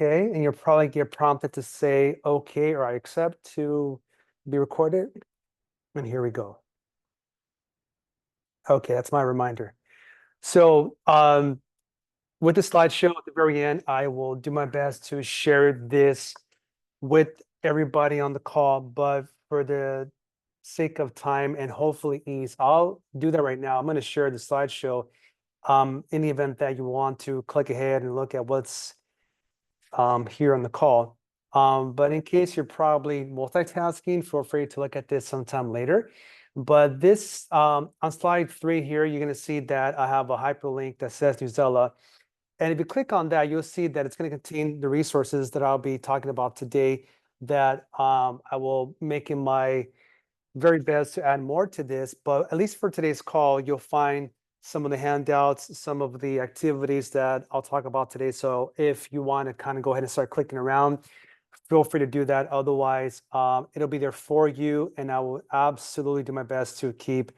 Okay, and you'll probably get prompted to say okay or I accept to be recorded. And here we go. Okay, that's my reminder. So with the slideshow at the very end, I will do my best to share this with everybody on the call, but for the sake of time and hopefully ease, I'll do that right now. I'm going to share the slideshow in the event that you want to click ahead and look at what's here on the call. But in case you're probably multitasking, feel free to look at this sometime later. But this, on slide 3 here, you're going to see that I have a hyperlink that says Newsela. And if you click on that, you'll see that it's going to contain the resources that I'll be talking about today that I will make in my very best to add more to this. But at least for today's call, you'll find some of the handouts, some of the activities that I'll talk about today. So if you want to kind of go ahead and start clicking around, feel free to do that. Otherwise, it'll be there for you, and I will absolutely do my best to keep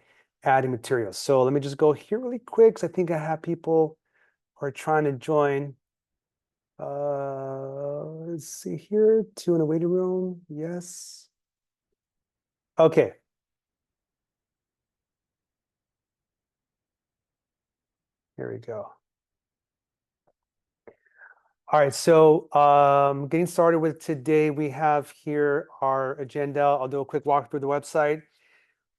adding materials. So let me just go here really quick, because I think I have people who are trying to join. Let's see here, 2 in the waiting room. Yes. Okay. Here we go. All right, so getting started with today, we have here our agenda. I'll do a quick walk through the website.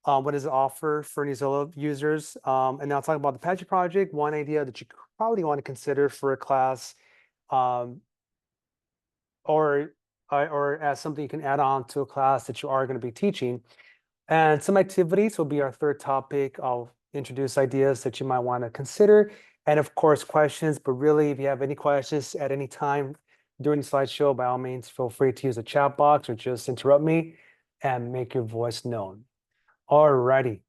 What does it offer for Newsela users? And now I'll talk about the Apache project, one idea that you probably want to consider for a class, or as something you can add on to a class that you are going to be teaching. And some activities will be our third topic. I'll introduce ideas that you might want to consider. And of course, questions. But really, if you have any questions at any time during the slideshow, by all means, feel free to use the chat box or just interrupt me and make your voice known. All righty.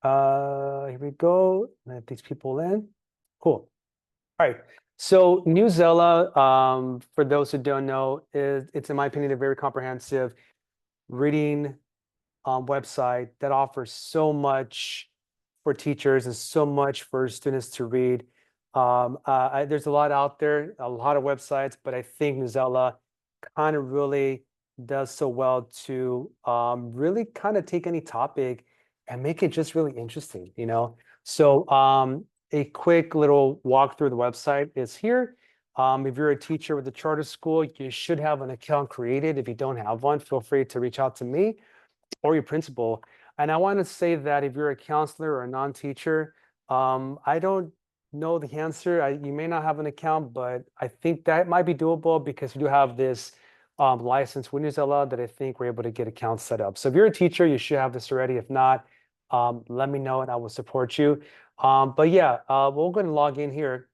Here we go. Let these people in. Cool. All right. So Newsela, for those who don't know, it's in my opinion a very comprehensive reading website that offers so much for teachers and so much for students to read. There's a lot out there, a lot of websites, but I think Newsela kind of really does so well to really kind of take any topic and make it just really interesting, you know? So a quick little walk through the website is here. If you're a teacher with a charter school, you should have an account created. If you don't have one, feel free to reach out to me or your principal. And I want to say that if you're a counselor or a non-teacher, I don't know the answer. You may not have an account, but I think that might be doable because we do have this license with Newsela that I think we're able to get accounts set up. So if you're a teacher, you should have this already. If not, let me know and I will support you. But yeah, we'll go and log in here.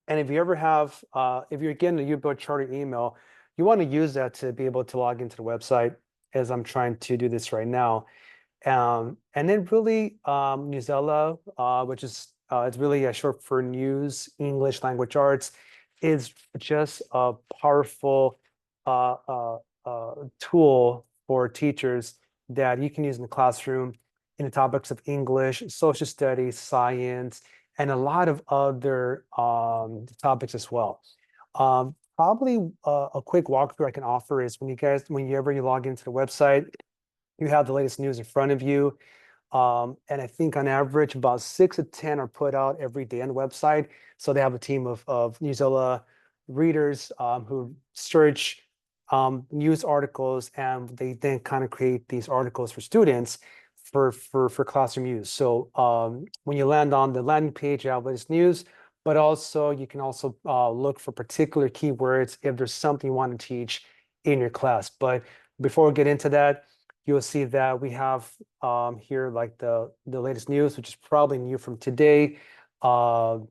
And if you ever have, if you're getting a U-Boat charter email, you want to use that to be able to log into the website as I'm trying to do this right now. And then really Newsela, which is it's really a short for News English Language Arts, is just a powerful tool for teachers that you can use in the classroom in the topics of English, social studies, science, and a lot of other topics as well. Probably a quick walkthrough I can offer is whenever you log into the website, you have the latest news in front of you. And I think on average, about 6 to 10 are put out every day on the website. So they have a team of Newsela readers who search news articles, and they then kind of create these articles for students for classroom use. So when you land on the landing page, you have latest news, but also you can also look for particular keywords if there's something you want to teach in your class. But before we get into that, you'll see that we have here like the latest news, which is probably new from today, from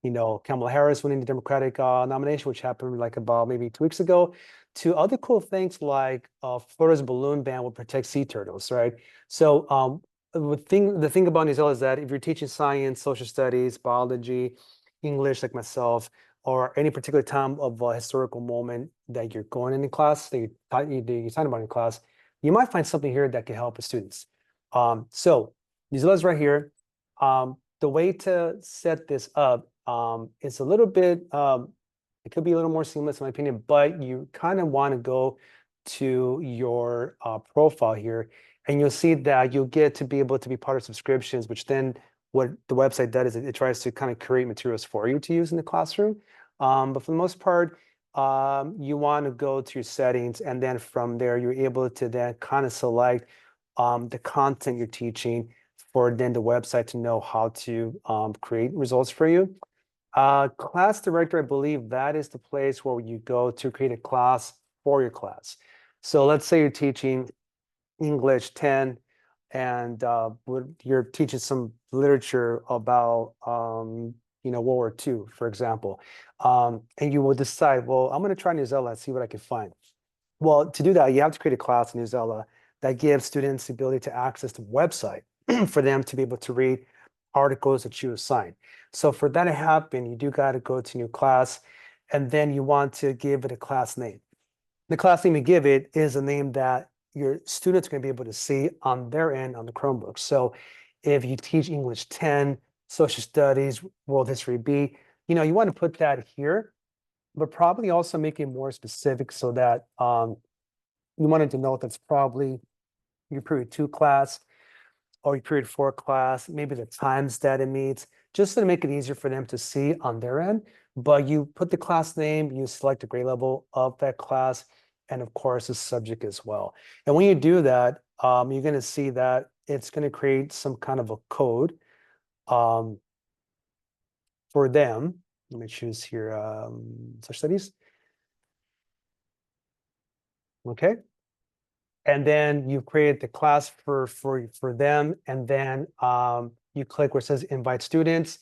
Kamala Harris winning the Democratic nomination, which happened like about maybe 2 weeks ago, to other cool things like Florida's balloon ban will protect sea turtles, right? So the thing about Newsela is that if you're teaching science, social studies, biology, English, like myself, or any particular time of a historical moment that you're going into class, that you're talking about in class, you might find something here that can help the students. So Newsela is right here. The way to set this up it's a little bit, it could be a little more seamless in my opinion, but you kind of want to go to your profile here, and you'll see that you'll get to be able to be part of subscriptions, which then what the website does is it tries to kind of create materials for you to use in the classroom. But for the most part, you want to go to your settings, and then from there, you're able to then kind of select the content you're teaching for then the website to know how to create results for you. Class director, I believe that is the place where you go to create a class for your class. So let's say you're teaching English 10 and you're teaching some literature about World War II, for example. And you will decide, well, I'm going to try Newsela and see what I can find. Well, to do that, you have to create a class in Newsela that gives students the ability to access the website for them to be able to read articles that you assign. So for that to happen, you do got to go to new class, and then you want to give it a class name. The class name you give it is a name that your students are going to be able to see on their end on the Chromebook. So if you teach English 10, social studies, world history B, you want to put that here, but probably also make it more specific so that you wanted to know that's probably your period 2 class or your period 4 class, maybe the times that it meets, just to make it easier for them to see on their end. But you put the class name, you select the grade level of that class, and of course the subject as well. And when you do that, you're going to see that it's going to create some kind of a code um, for them. Let me choose here, social studies. Okay. And then you create the class for them, and then you click where it says invite students.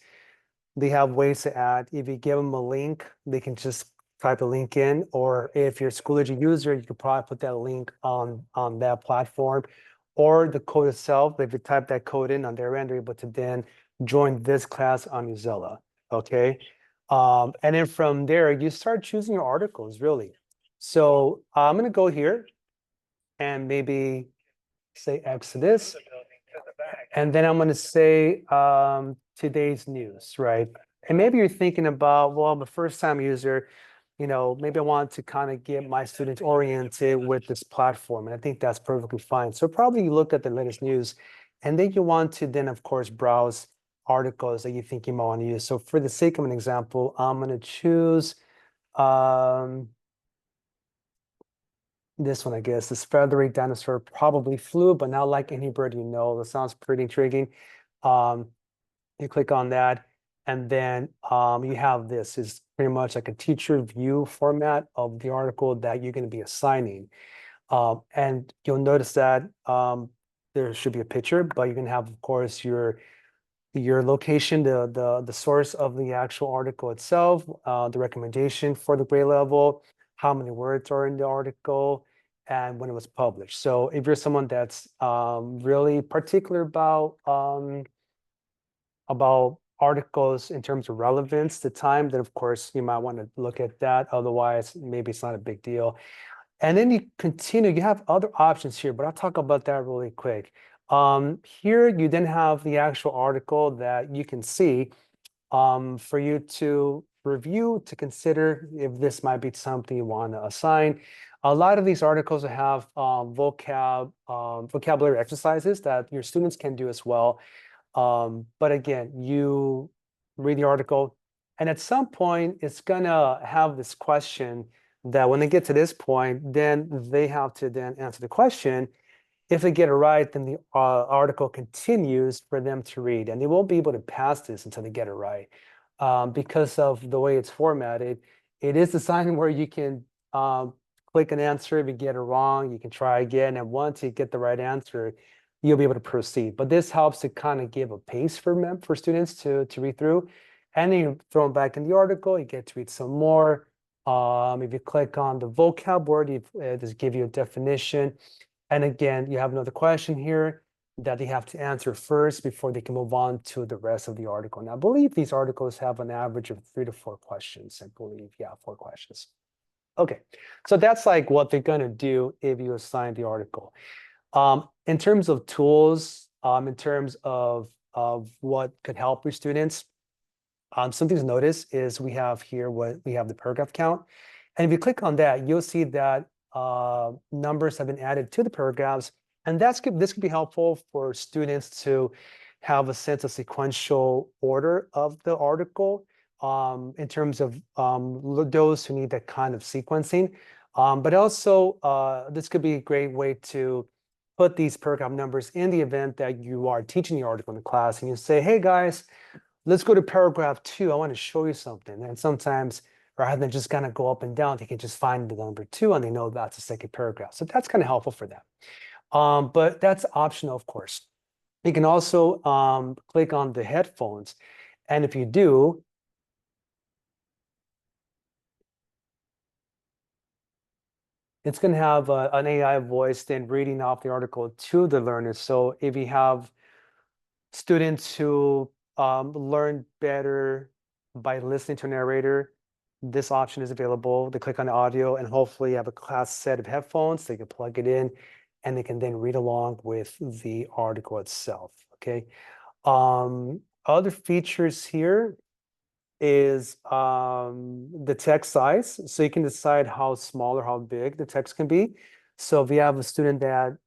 They have ways to add. If you give them a link, they can just type a link in, or if you're a Schoology user, you could probably put that link on that platform, or the code itself. If you type that code in on their end, they're able to then join this class on Newsela. Okay. And then from there, you start choosing your articles, really. So I'm going to go here and maybe say Exodus. And then I'm going to say today's news, right? And maybe you're thinking about, well, I'm a first-time user, maybe I want to kind of get my students oriented with this platform. And I think that's perfectly fine. So probably you look at the latest news, and then you want to then, of course, browse articles that you think you might want to use. So for the sake of an example, I'm going to choose this one, I guess. This feathery dinosaur probably flew, but not like any bird you know. That sounds pretty intriguing. You click on that, and then you have this is pretty much like a teacher view format of the article that you're going to be assigning. And you'll notice that there should be a picture, but you can have, of course, your location, the source of the actual article itself, the recommendation for the grade level, how many words are in the article, and when it was published. So if you're someone that's really particular about articles in terms of relevance to time, then of course you might want to look at that. Otherwise, maybe it's not a big deal. And then you continue, you have other options here, but I'll talk about that really quick. Here you then have the actual article that you can see for you to review, to consider if this might be something you want to assign. A lot of these articles have vocabulary exercises that your students can do as well. But again, you read the article, and at some point, it's gonna have this question that when they get to this point, then they have to then answer the question. If they get it right, then the article continues for them to read, and they won't be able to pass this until they get it right. Because of the way it's formatted, it is designed where you can click an answer. If you get it wrong, you can try again, and once you get the right answer, you'll be able to proceed. But this helps to kind of give a pace for students to read through. And then you throw them back in the article, you get to read some more. If you click on the vocab word, just give you a definition. And again, you have another question here that they have to answer first before they can move on to the rest of the article. Now, I believe these articles have an average of 3 to 4 questions. I believe, yeah, 4 questions. Okay, so that's like what they're going to do if you assign the article. In terms of tools, in terms of what could help your students, Something to notice is we have here what we have the paragraph count. And if you click on that, you'll see that numbers have been added to the paragraphs. And this could be helpful for students to have a sense of sequential order of the article in terms of those who need that kind of sequencing. But also, this could be a great way to put these paragraph numbers in the event that you are teaching the article in the class and you say, hey guys, let's go to paragraph 2. I want to show you something. And sometimes rather than just kind of go up and down, they can just find the number 2 and they know that's the second paragraph. So that's kind of helpful for them. But that's optional, of course. You can also click on the headphones. And if you do, it's going to have an AI voice then reading off the article to the learners. So if you have students who learn better by listening to a narrator, this option is available. They click on the audio and hopefully you have a class set of headphones. They can plug it in and they can then read along with the article itself, okay? Other features here is the text size. So you can decide how small or how big the text can be. So if you have a student that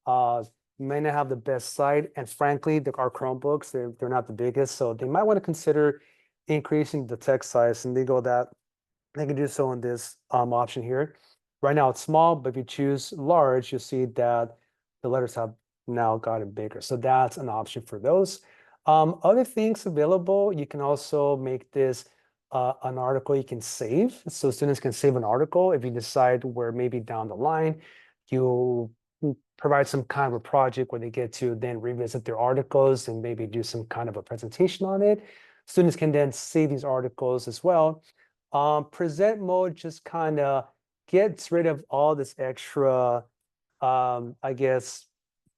may not have the best sight, and frankly, our Chromebooks, they're not the biggest, so they might want to consider increasing the text size, and they can do so in this option here. Right now it's small, but if you choose large, you'll see that the letters have now gotten bigger. So that's an option for those. Other things available, you can also make this an article you can save. So students can save an article if you decide where maybe down the line you provide some kind of a project where they get to then revisit their articles and maybe do some kind of a presentation on it. Students can then save these articles as well. Present mode just kind of gets rid of all this extra, I guess,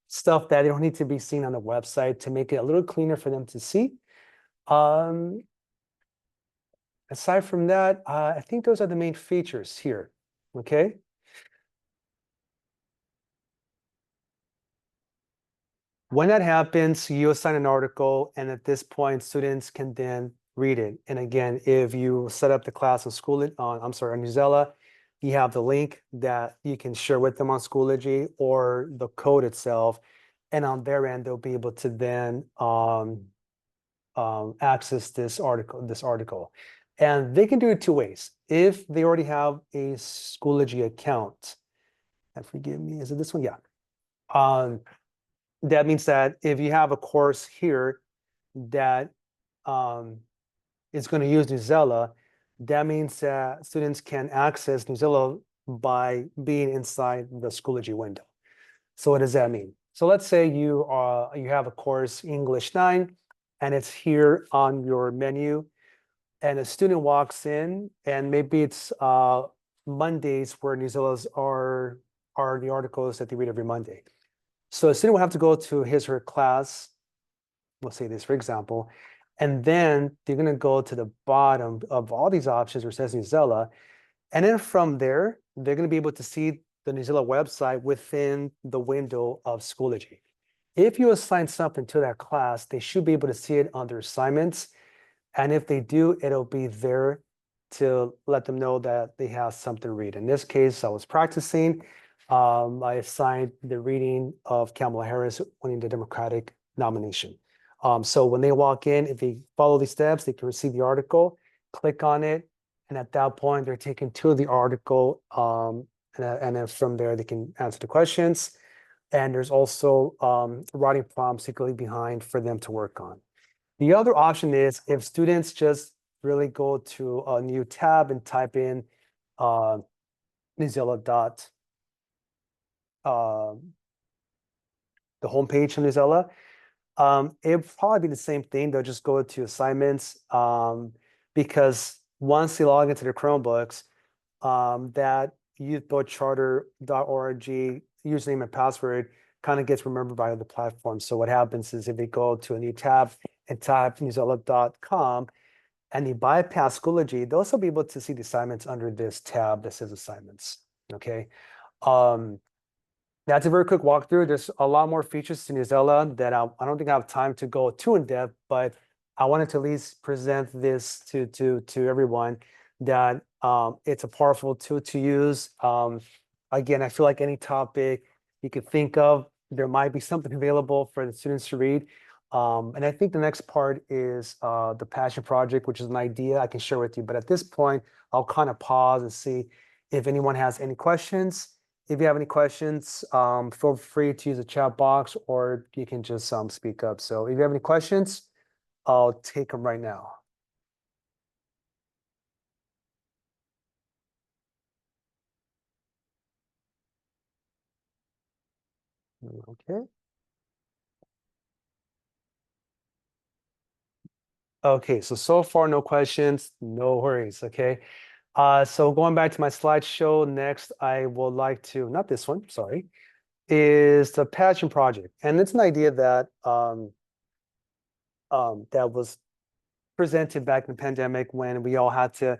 stuff that they don't need to be seen on the website to make it a little cleaner for them to see. Aside from that, I think those are the main features here, okay? When that happens, you assign an article, and at this point, students can then read it. And again, if you set up the class on on Newsela, you have the link that you can share with them on Schoology or the code itself. And on their end, they'll be able to then access this article. And they can do it two ways. If they already have a Schoology account, and forgive me, is it this one? Yeah. That means that if you have a course here that is going to use Newsela, that means that students can access Newsela by being inside the Schoology window. So what does that mean? So let's say you have a course English 9 and it's here on your menu and a student walks in and maybe it's Mondays where Newsela's are the articles that they read every Monday. So a student will have to go to his or her class, we'll say this for example, and then they're going to go to the bottom of all these options where it says Newsela. And then from there, they're going to be able to see the Newsela website within the window of Schoology. If you assign something to that class, they should be able to see it under assignments. And if they do, it'll be there to let them know that they have something to read. In this case, I was practicing. I assigned the reading of Kamala Harris winning the Democratic nomination. So when they walk in, if they follow these steps, they can receive the article, click on it, and at that point, they're taken to the article, and then from there, they can answer the questions. And there's also writing prompts secretly behind for them to work on. The other option is if students just really go to a new tab and type in Newsela the homepage of Newsela, it'll probably be the same thing. They'll just go to assignments because once they log into their Chromebooks, that youthvoicecharter.org username and password kind of gets remembered by the platform. So what happens is if they go to a new tab and type newsela.com and they bypass Schoology, they'll also be able to see the assignments under this tab that says assignments, okay? That's a very quick walkthrough. There's a lot more features to Newsela that I don't think I have time to go too in depth, but I wanted to at least present this to everyone that it's a powerful tool to use. Again, I feel like any topic you could think of, there might be something available for the students to read. And I think the next part is the passion project, which is an idea I can share with you. But at this point, I'll kind of pause and see if anyone has any questions. If you have any questions, feel free to use the chat box or you can just speak up. So if you have any questions, I'll take them right now. Okay. Okay, so far no questions, no worries, okay? So going back to my slideshow, next I would like to, not this one, sorry, is the passion project. And it's an idea that that was presented back in the pandemic when we all had to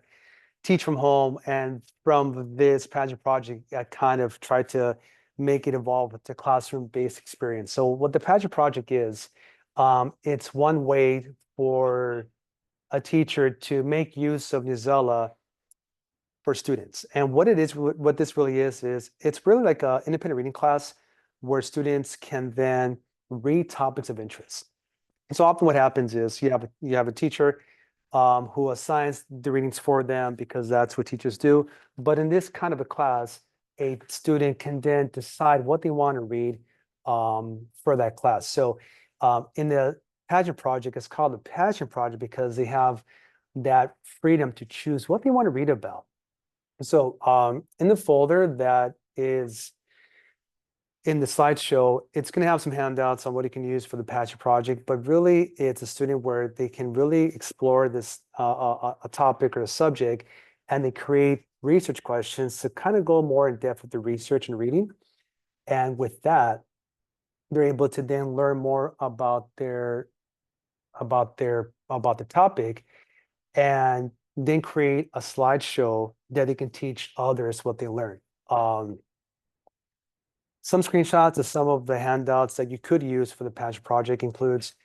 teach from home. And from this passion project, I kind of tried to make it evolve with the classroom-based experience. So what the passion project is, it's one way for a teacher to make use of Newsela for students. And what it is, what this really is it's really like an independent reading class where students can then read topics of interest. So often what happens is you have a teacher who assigns the readings for them because that's what teachers do. But in this kind of a class, a student can then decide what they want to read for that class. So in the pageant project, it's called the passion project because they have that freedom to choose what they want to read about. So in the folder that is in the slideshow, it's going to have some handouts on what you can use for the passion project, but really it's a student where they can really explore this a topic or a subject, and they create research questions to kind of go more in depth with the research and reading. And with that, they're able to then learn more about the topic and then create a slideshow that they can teach others what they learned. Some screenshots of some of the handouts that you could use for the passion project includes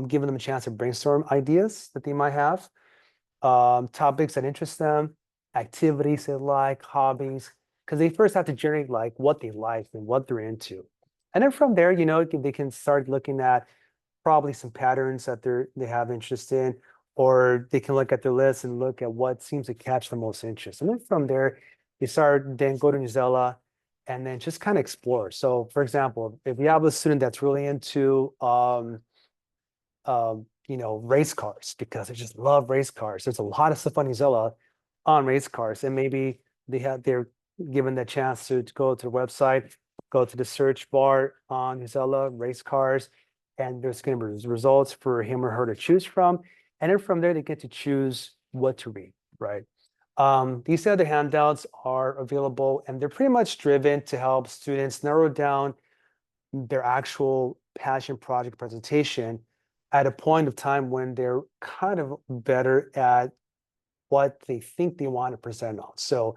giving them a chance to brainstorm ideas that they might have, topics that interest them, activities they like, hobbies, because they first have to generate like what they like and what they're into. And then from there, they can start looking at probably some patterns that they have interest in, or they can look at their list and look at what seems to catch the most interest. And then from there, you start then go to Newsela and then just kind of explore. So for example, if you have a student that's really into race cars because they just love race cars, there's a lot of stuff on Newsela on race cars, and maybe they're given the chance to go to the website, go to the search bar on Newsela race cars, and there's going to be results for him or her to choose from. And then from there, they get to choose what to read, right? These other handouts are available, and they're pretty much driven to help students narrow down their actual passion project presentation at a point of time when they're kind of better at what they think they want to present on. So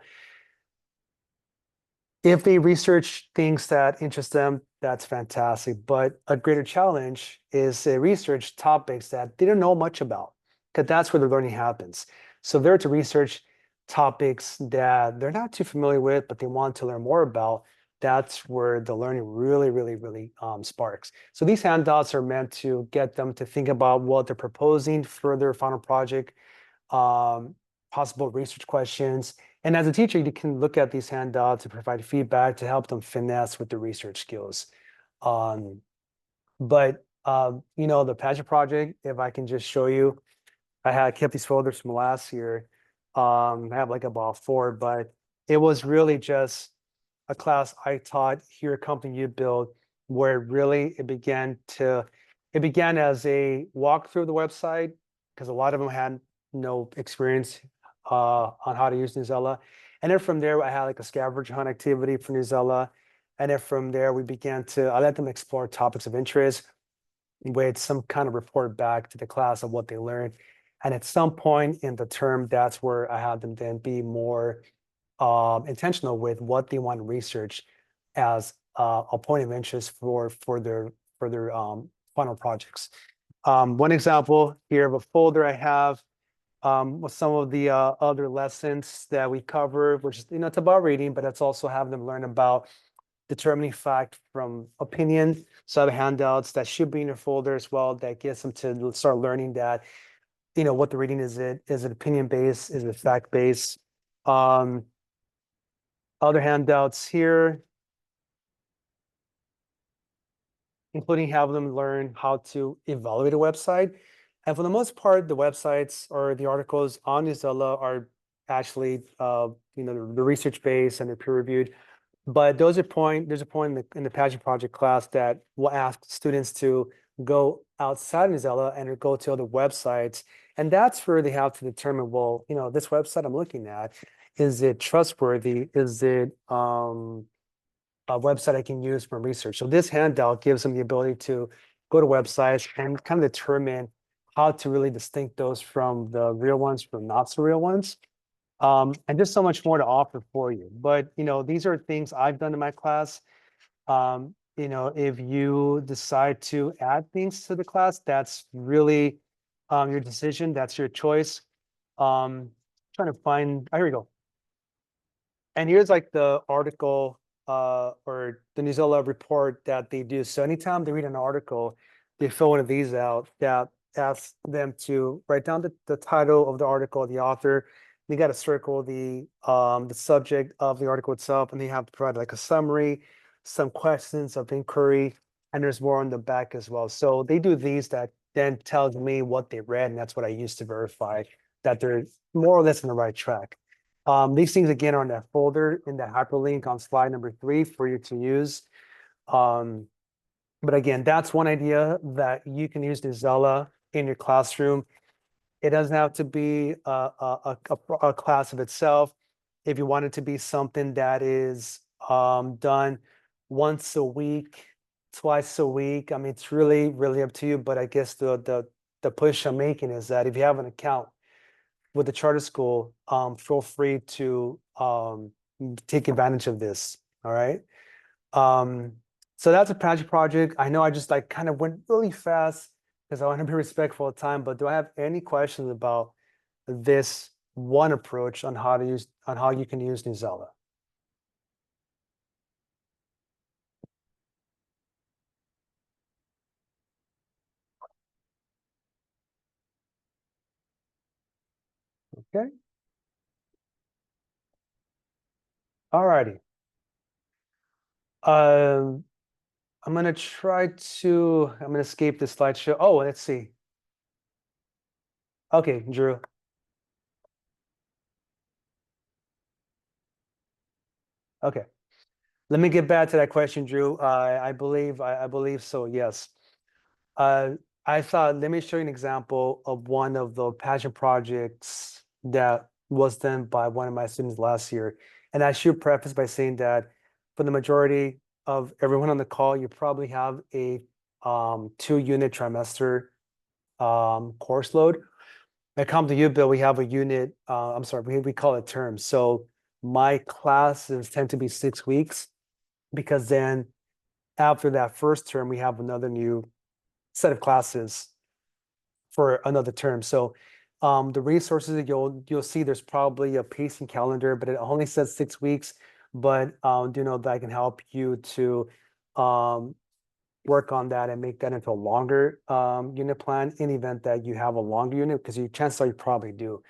if they research things that interest them, that's fantastic. But a greater challenge is they research topics that they don't know much about, because that's where the learning happens. So they're to research topics that they're not too familiar with, but they want to learn more about. That's where the learning really, really, really sparks. So these handouts are meant to get them to think about what they're proposing for their final project, possible research questions. And as a teacher, you can look at these handouts to provide feedback to help them finesse with the research skills. Um, but the passion project, if I can just show you, I had kept these folders from last year. I have like about four, but it was really just a class I taught here at Company You Build, where really it began as a walk through the website, because a lot of them had no experience on how to use Newsela. And then from there, I had like a scavenger hunt activity for Newsela. And then from there, I let them explore topics of interest with some kind of report back to the class of what they learned. And at some point in the term, that's where I had them then be more intentional with what they want to research as a point of interest for their final projects. One example here of a folder I have with some of the other lessons that we cover, which is, it's about reading, but it's also having them learn about determining fact from opinion. So I have handouts that should be in your folder as well that gets them to start learning that, what the reading is it opinion based, is it fact based? Um, Other handouts here, including having them learn how to evaluate a website. And for the most part, the websites or the articles on Newsela are actually, the research based and they're peer reviewed. But there's a point in the Passion Project class that will ask students to go outside of Newsela and go to other websites. And that's where they have to determine, well, this website I'm looking at, is it trustworthy? Is it a website I can use for research? So this handout gives them the ability to go to websites and kind of determine how to really distinct those from the real ones from not so real ones. And just so much more to offer for you. But these are things I've done in my class. If you decide to add things to the class, that's really your decision. That's your choice. Trying to find, here we go. And here's like the article or the Newsela report that they do. So anytime they read an article, they fill one of these out that asks them to write down the title of the article, the author. They got to circle the subject of the article itself, and they have to provide like a summary, some questions of inquiry, and there's more on the back as well. So they do these that then tells me what they read, and that's what I use to verify that they're more or less on the right track. These things again are in that folder in the hyperlink on slide number 3 for you to use. Um, but again, that's one idea that you can use Newsela in your classroom. It doesn't have to be a class of itself. If you want it to be something that is done once a week, twice a week, I mean, it's really, really up to you. But I guess the push I'm making is that if you have an account with the charter school, feel free to take advantage of this. All right. Um, so that's a passion project. I know I just like kind of went really fast because I want to be respectful of time, but do I have any questions about this one approach on how you can use Newsela? Okay. All righty. Um, I'm gonna escape this slideshow. Oh, let's see. Okay, Drew. Okay. Let me get back to that question, Drew. I believe so, yes. Uh, I thought, let me show you an example of one of the passion projects that was done by one of my students last year. And I should preface by saying that for the majority of everyone on the call, you probably have a 2-unit trimester course load. At Come to You, Bill, we have a unit, I'm sorry, we call it terms. So my classes tend to be 6 weeks because then after that first term, we have another new set of classes for another term. So the resources that you'll see there's probably a pacing calendar, but it only says 6 weeks. But do know that I can help you to um, work on that and make that into a longer unit plan in the event that you have a longer unit, because you chances are you probably do.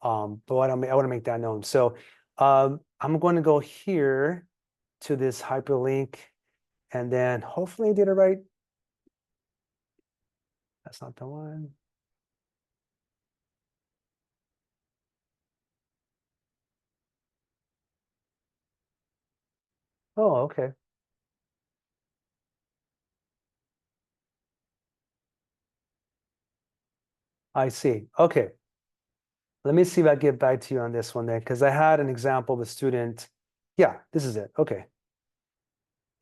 But I want to make that known. So I'm going to go here to this hyperlink, and then hopefully I did it right. That's not the one. Oh, okay. I see. Okay. Let me see if I get back to you on this one then, because I had an example of a student. Yeah, this is it. Okay.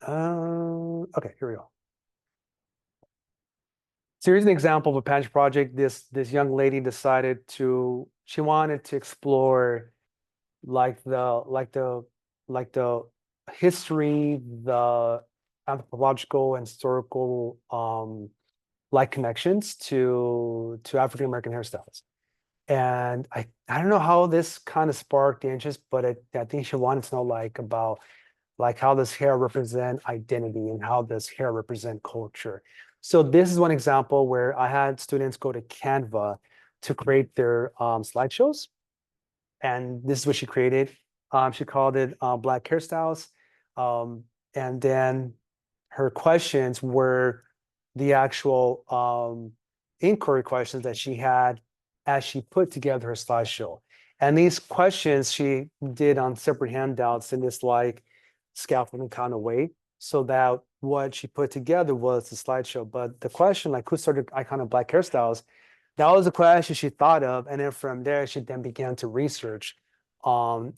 Okay, here we go. So here's an example of a passion project. This young lady decided she wanted to explore like the history, the anthropological and historical like connections to African American hairstyles. And I don't know how this kind of sparked the interest, but I think she wanted to know like about like how does hair represent identity and how does hair represent culture. So this is one example where I had students go to Canva to create their slideshows, and this is what she created. She called it Black Hairstyles, um, and then her questions were the actual inquiry questions that she had as she put together her slideshow. And these questions she did on separate handouts in this like scaffolding kind of way, so that what she put together was the slideshow. But the question, like who started icon of Black hairstyles, that was the question she thought of. And then from there, she then began to research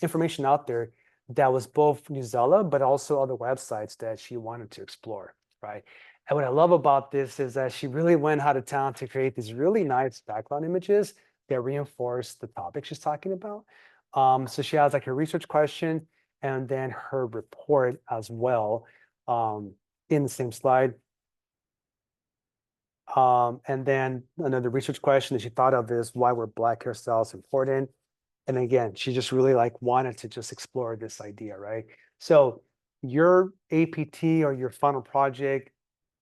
information out there that was both Newsela, but also other websites that she wanted to explore, right? And what I love about this is that she really went out of town to create these really nice background images that reinforce the topic she's talking about. So she has like her research question and then her report as well in the same slide. And then another research question that she thought of is why were Black hairstyles important? And again, she just really like wanted to just explore this idea, right? So your APT or your final project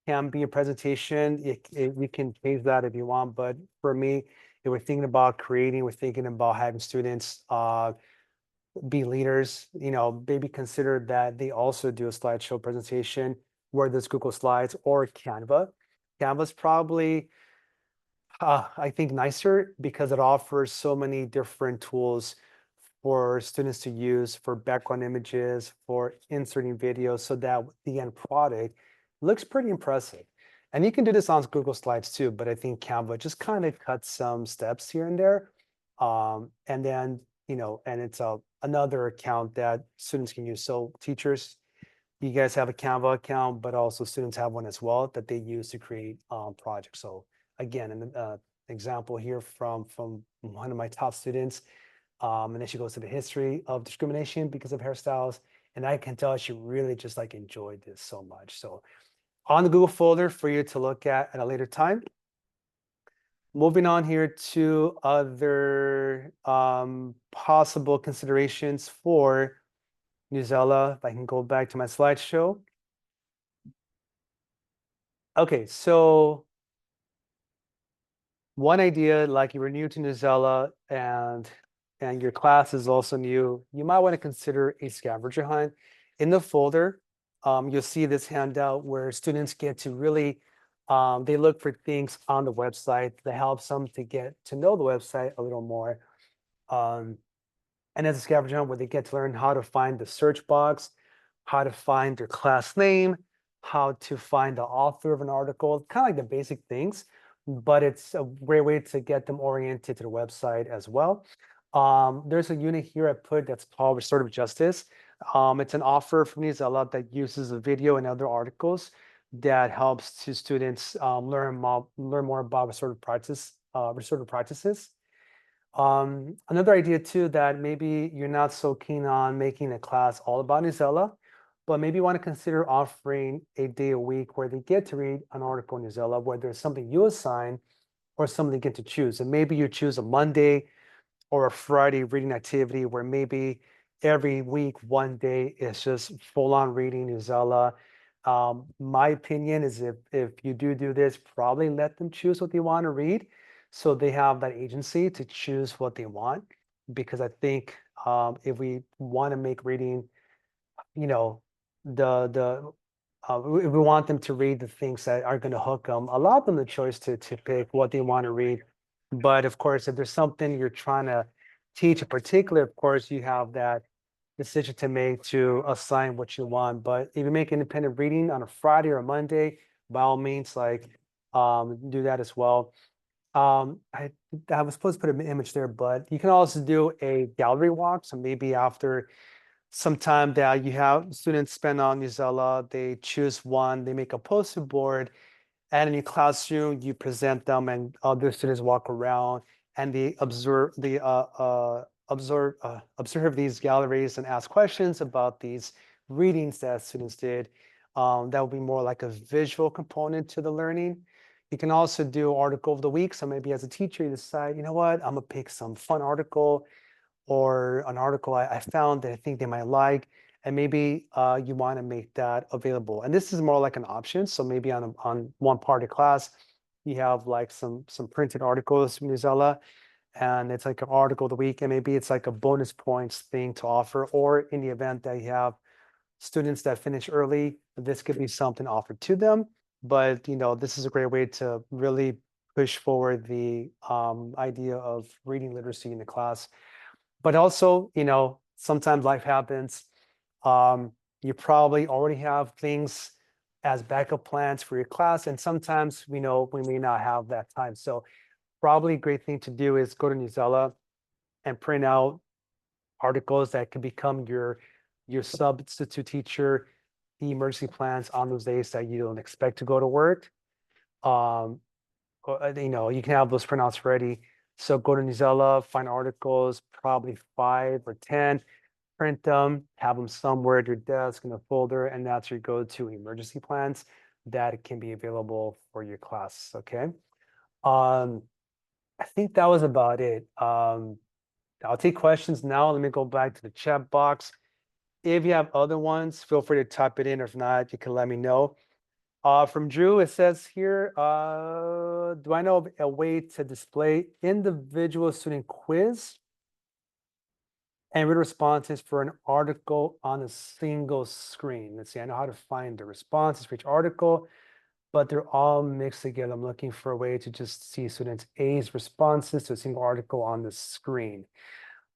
can be a presentation. You can change that if you want, but for me, if we're thinking about creating, we're thinking about having students be leaders, maybe consider that they also do a slideshow presentation, whether it's Google Slides or Canva. Canva's probably I think nicer because it offers so many different tools for students to use for background images, for inserting videos, so that the end product looks pretty impressive. And you can do this on Google Slides too, but I think Canva just kind of cuts some steps here and there. And then, and it's another account that students can use. So teachers, you guys have a Canva account, but also students have one as well that they use to create projects. So again, an example here from one of my top students. And then she goes to the history of discrimination because of hairstyles. And I can tell she really just like enjoyed this so much. So on the Google folder for you to look at a later time. Moving on here to other possible considerations for Newsela. If I can go back to my slideshow. Okay, so one idea, like you were new to Newsela and your class is also new, you might want to consider a scavenger hunt. In the folder, you'll see this handout where students get to really, they look for things on the website that helps them to get to know the website a little more. And as a scavenger hunt where they get to learn how to find the search box, how to find their class name, how to find the author of an article, kind of like the basic things, but it's a great way to get them oriented to the website as well. There's a unit here I put that's called Restorative Justice. It's an offer from Newsela that uses a video and other articles that helps to students learn more about restorative practices. Another idea too that maybe you're not so keen on making a class all about Newsela, but maybe you want to consider offering a day a week where they get to read an article in Newsela, whether it's something you assign or something they get to choose. And maybe you choose a Monday or a Friday reading activity where maybe every week, one day is just full on reading Newsela. My opinion is if you do this, probably let them choose what they want to read so they have that agency to choose what they want. Because I think if we want to make reading, you know, the if we want them to read the things that are going to hook them, allow them the choice to pick what they want to read. But of course, if there's something you're trying to teach in particular, of course, you have that decision to make to assign what you want. But if you make independent reading on a Friday or a Monday, by all means, like do that as well. I was supposed to put an image there, but you can also do a gallery walk. So maybe after some time that you have students spend on Newsela, they choose one, they make a poster board, and in your classroom, you present them and other students walk around and they observe these galleries and ask questions about these readings that students did. That would be more like a visual component to the learning. You can also do article of the week. So maybe as a teacher, you decide, you know what, I'm gonna pick some fun article or an article I found that I think they might like, and maybe you want to make that available. And this is more like an option. So maybe on one part of class, you have like some printed articles from Newsela, and it's like an article of the week, and maybe it's like a bonus points thing to offer, or in the event that you have students that finish early, this could be something offered to them. But this is a great way to really push forward the idea of reading literacy in the class. But also, sometimes life happens. Um, you probably already have things as backup plans for your class, and sometimes we know we may not have that time. So probably a great thing to do is go to Newsela and print out articles that could become your substitute teacher, the emergency plans on those days that you don't expect to go to work. Um, you can have those printouts ready. So go to Newsela, find articles, probably 5 or 10, print them, have them somewhere at your desk in a folder, and that's your go-to emergency plans that can be available for your class. Okay. Um, I think that was about it. I'll take questions now. Let me go back to the chat box. If you have other ones, feel free to type it in. Or if not, you can let me know. From Drew, it says here, do I know of a way to display individual student quiz and read responses for an article on a single screen? Let's see, I know how to find the responses for each article, but they're all mixed together. I'm looking for a way to just see students A's responses to a single article on the screen.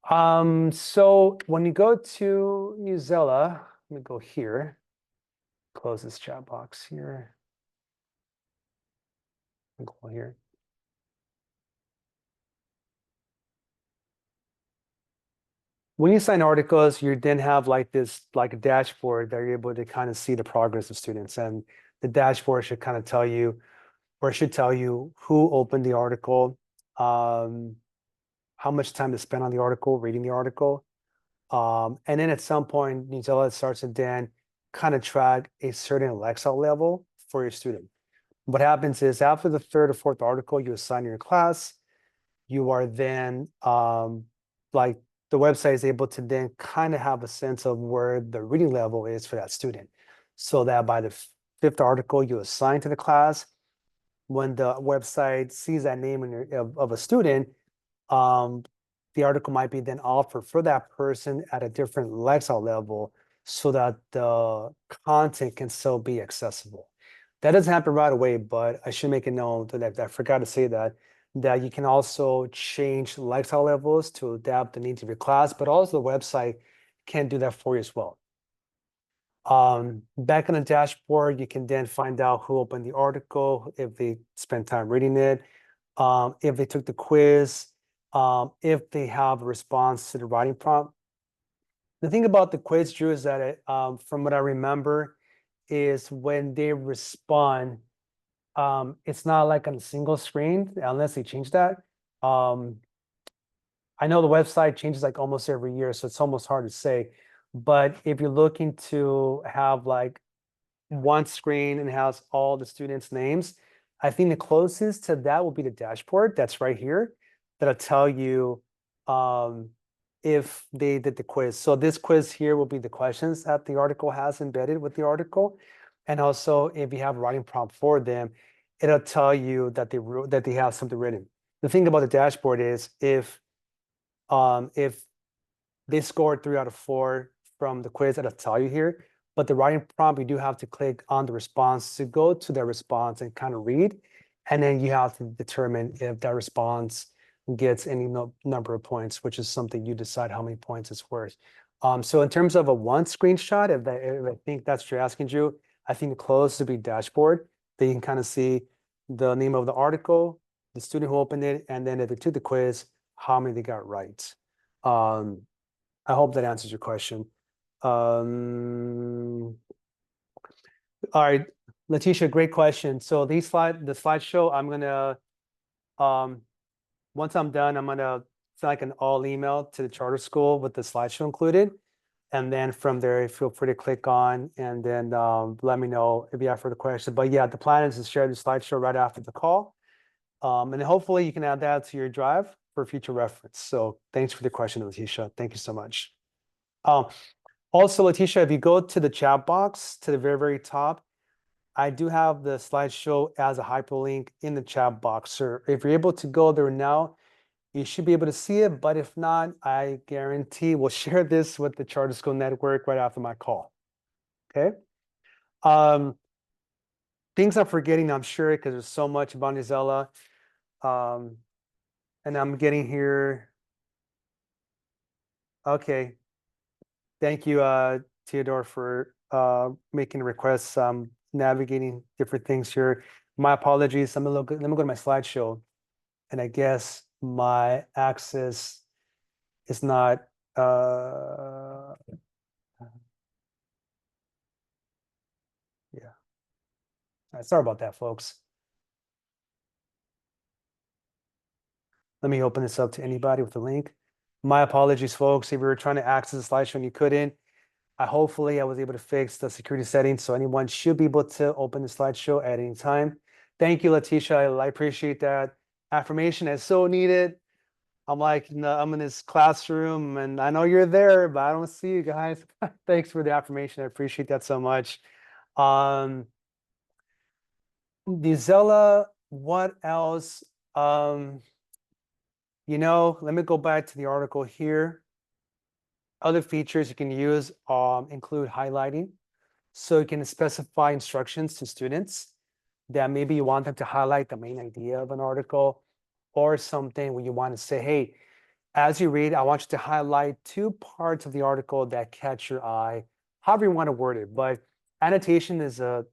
So when you go to Newsela, let me go here, close this chat box here, and go here. When you sign articles, you then have like this, like a dashboard that you're able to kind of see the progress of students. And the dashboard should kind of tell you, or should tell you who opened the article, how much time to spend on the article, reading the article. And then at some point, Nutella starts to then kind of track a certain Lexile level for your student. What happens is after the third or fourth article you assign in your class, you are then like the website is able to then kind of have a sense of where the reading level is for that student. So that by the fifth article you assign to the class, when the website sees that name of a student, um, the article might be then offered for that person at a different Lexile level so that the content can still be accessible. That doesn't happen right away, but I should make a note that I forgot to say that you can also change Lexile levels to adapt the needs of your class, but also the website can do that for you as well. Back on the dashboard, you can then find out who opened the article, if they spent time reading it, if they took the quiz, if they have a response to the writing prompt. The thing about the quiz, Drew, is that from what I remember, is when they respond, it's not like on a single screen unless they change that. I know the website changes like almost every year, so it's almost hard to say. But if you're looking to have like one screen and has all the students' names, I think the closest to that will be the dashboard that's right here that'll tell you if they did the quiz. So this quiz here will be the questions that the article has embedded with the article. And also if you have a writing prompt for them, it'll tell you that they have something written. The thing about the dashboard is if they scored 3 out of 4 from the quiz, it'll tell you here. But the writing prompt, you do have to click on the response to go to the response and kind of read. And then you have to determine if that response gets any number of points, which is something you decide how many points it's worth. So in terms of a one screenshot, if I think that's what you're asking, Drew, I think the closest would be dashboard. That you can kind of see the name of the article, the student who opened it, and then if they took the quiz, how many they got right. I hope that answers your question. All right, Letitia, great question. So the slideshow, I'm gonna once I'm done, I'm gonna send like an all email to the charter school with the slideshow included. And then from there, feel free to click on and then let me know if you have further questions. But yeah, the plan is to share the slideshow right after the call. And hopefully you can add that to your drive for future reference. So thanks for the question, Letitia. Thank you so much. Um, Also, Letitia, if you go to the chat box to the very, very top, I do have the slideshow as a hyperlink in the chat box. So if you're able to go there now, you should be able to see it. But if not, I guarantee we'll share this with the Charter School Network right after my call. Okay. Um, Things I'm forgetting, I'm sure, because there's so much about Newsela. And I'm getting here. Okay. Thank you, Theodore, for making requests, navigating different things here. My apologies. Let me go to my slideshow. And I guess my access is not, yeah. Sorry about that, folks. Let me open this up to anybody with a link. My apologies, folks. If you were trying to access the slideshow and you couldn't, hopefully I was able to fix the security settings, so anyone should be able to open the slideshow at any time. Thank you, Letitia. I appreciate that. Affirmation is so needed. I'm like, I'm in this classroom and I know you're there, but I don't see you guys. Thanks for the affirmation. I appreciate that so much. Newsela, what else? Let me go back to the article here. Other features you can use include highlighting. So you can specify instructions to students that maybe you want them to highlight the main idea of an article or something where you want to say, hey, as you read, I want you to highlight two parts of the article that catch your eye, however you want to word it. But annotation is a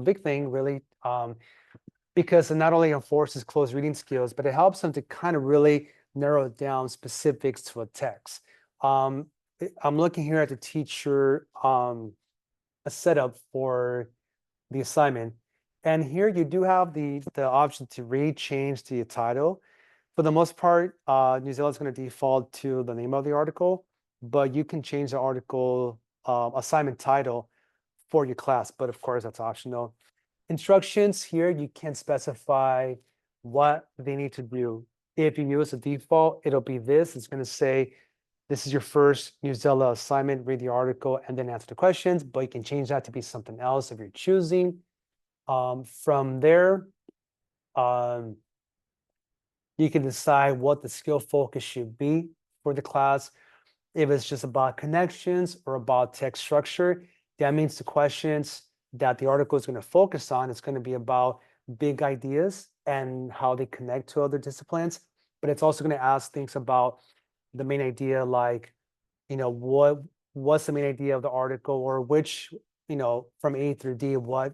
big thing, really, because it not only enforces close reading skills, but it helps them to kind of really narrow down specifics to a text. I'm looking here at the teacher a setup for the assignment. And here you do have the option to change the title. For the most part, Newsela is going to default to the name of the article, but you can change the article assignment title for your class. But of course, that's optional. Instructions here, you can specify what they need to do. If you use the default, it'll be this. It's going to say, this is your first Newsela assignment, read the article and then answer the questions, but you can change that to be something else if you're choosing. From there, you can decide what the skill focus should be for the class. If it's just about connections or about text structure, that means the questions that the article is going to focus on is going to be about big ideas and how they connect to other disciplines. But it's also going to ask things about the main idea, like, what's the main idea of the article, or which, from A through D, what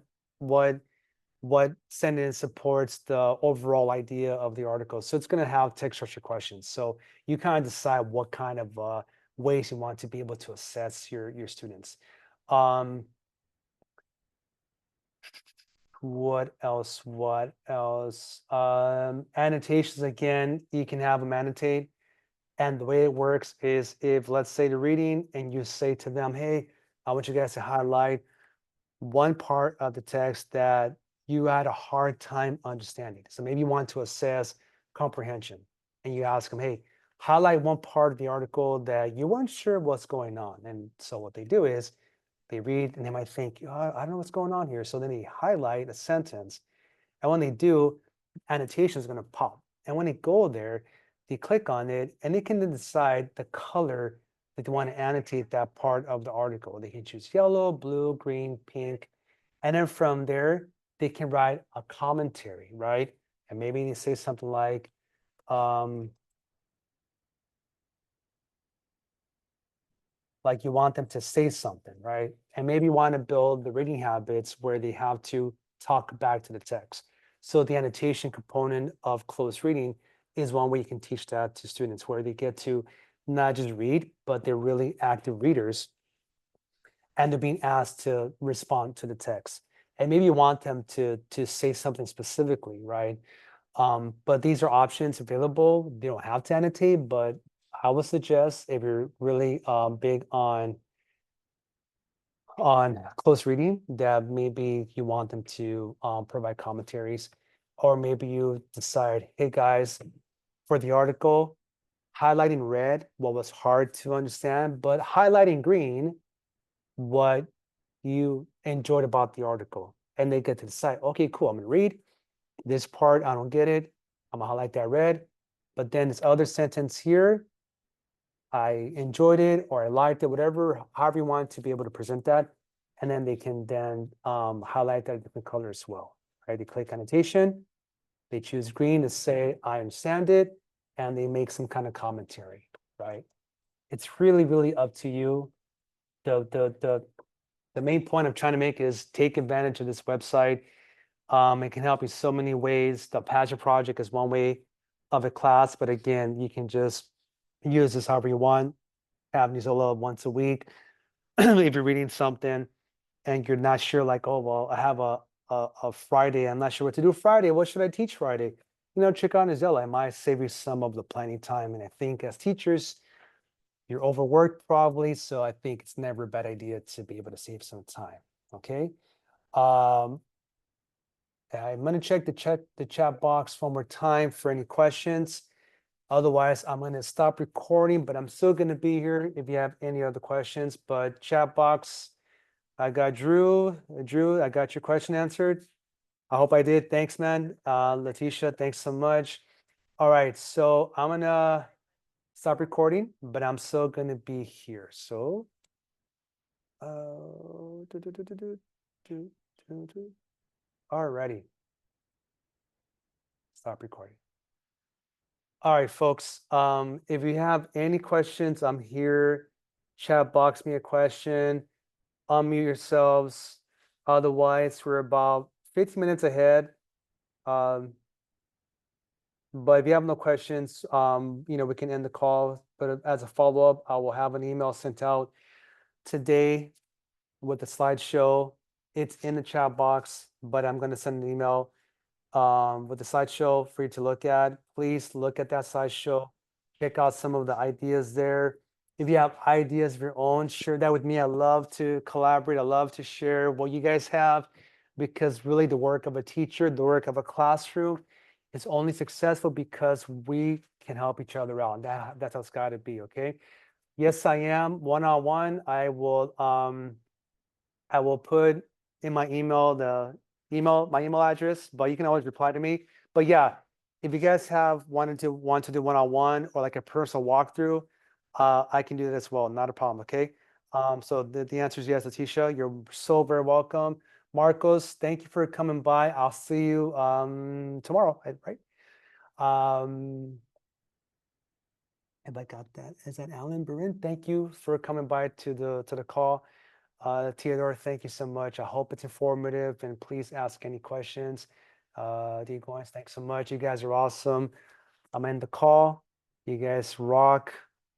sentence supports the overall idea of the article. So it's going to have text structure questions. So you kind of decide what kind of ways you want to be able to assess your students. What else? Annotations, again, you can have them annotate. And the way it works is, if let's say they're reading and you say to them, hey, I want you guys to highlight one part of the text that you had a hard time understanding. So maybe you want to assess comprehension and you ask them, hey, highlight one part of the article that you weren't sure what's going on. And so what they do is they read and they might think, oh, I don't know what's going on here. So then they highlight a sentence. And when they do, annotation is going to pop. And when they go there, they click on it and they can then decide the color that they want to annotate that part of the article. They can choose yellow, blue, green, pink. And then from there, they can write a commentary, right? And maybe they say something like, you want them to say something, right? And maybe you want to build the reading habits where they have to talk back to the text. So the annotation component of close reading is one way you can teach that to students, where they get to not just read, but they're really active readers and they're being asked to respond to the text. And maybe you want them to say something specifically, right? But these are options available. They don't have to annotate, but I would suggest, if you're really big on on close reading that maybe you want them to provide commentaries, or maybe you decide, hey guys, for the article, highlighting red what was hard to understand, but highlighting green what you enjoyed about the article. And they get to decide, okay, cool, I'm gonna read this part, I don't get it, I'm gonna highlight that red, but then this other sentence here, I enjoyed it or I liked it, whatever, however you want to be able to present that. And then they can then highlight that different color as well, right? They click annotation, they choose green to say, I understand it, and they make some kind of commentary, right? It's really, really up to you. The main point I'm trying to make is take advantage of this website. It can help you so many ways. The Passion Project is one way of a class, but again, you can just use this however you want. Have Newsela once a week. If you're reading something and you're not sure, like, oh, well, I have a Friday, I'm not sure what to do Friday. What should I teach Friday? Check out Newsela. It might save you some of the planning time. And I think as teachers, you're overworked probably. So I think it's never a bad idea to be able to save some time. Okay. Um, I'm going to check the chat box one more time for any questions. Otherwise, I'm going to stop recording, but I'm still going to be here if you have any other questions. But chat box, I got Drew. Drew, I got your question answered. I hope I did. Thanks, man. Letitia, thanks so much. All right, so I'm gonna stop recording, but I'm still gonna be here. So, alrighty, stop recording. All right, folks. If you have any questions, I'm here. Chat box me a question. Unmute yourselves. Otherwise, we're about 15 minutes ahead. But if you have no questions, we can end the call. But as a follow-up, I will have an email sent out today with the slideshow. It's in the chat box, but I'm going to send an email with the slideshow for you to look at. Please look at that slideshow. Check out some of the ideas there. If you have ideas of your own, share that with me. I love to collaborate. I love to share what you guys have, because really the work of a teacher, the work of a classroom is only successful because we can help each other out. That's how it's got to be, okay? Yes, I am one-on-one. I will put in my email my email address, but you can always reply to me. But yeah, if you guys want to do one-on-one or like a personal walkthrough, I can do that as well. Not a problem. Okay. So the answer is yes, Letitia. You're so very welcome. Marcos, thank you for coming by. I'll see you tomorrow, right? If I got that, is that Alan Burin? Thank you for coming by to the call. Theodore, thank you so much. I hope it's informative, and please ask any questions. Goins, thanks so much. You guys are awesome. I'm in the call. You guys rock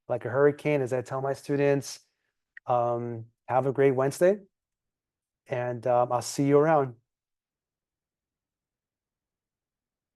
like a hurricane, as I tell my students. Have a great Wednesday, and I'll see you around.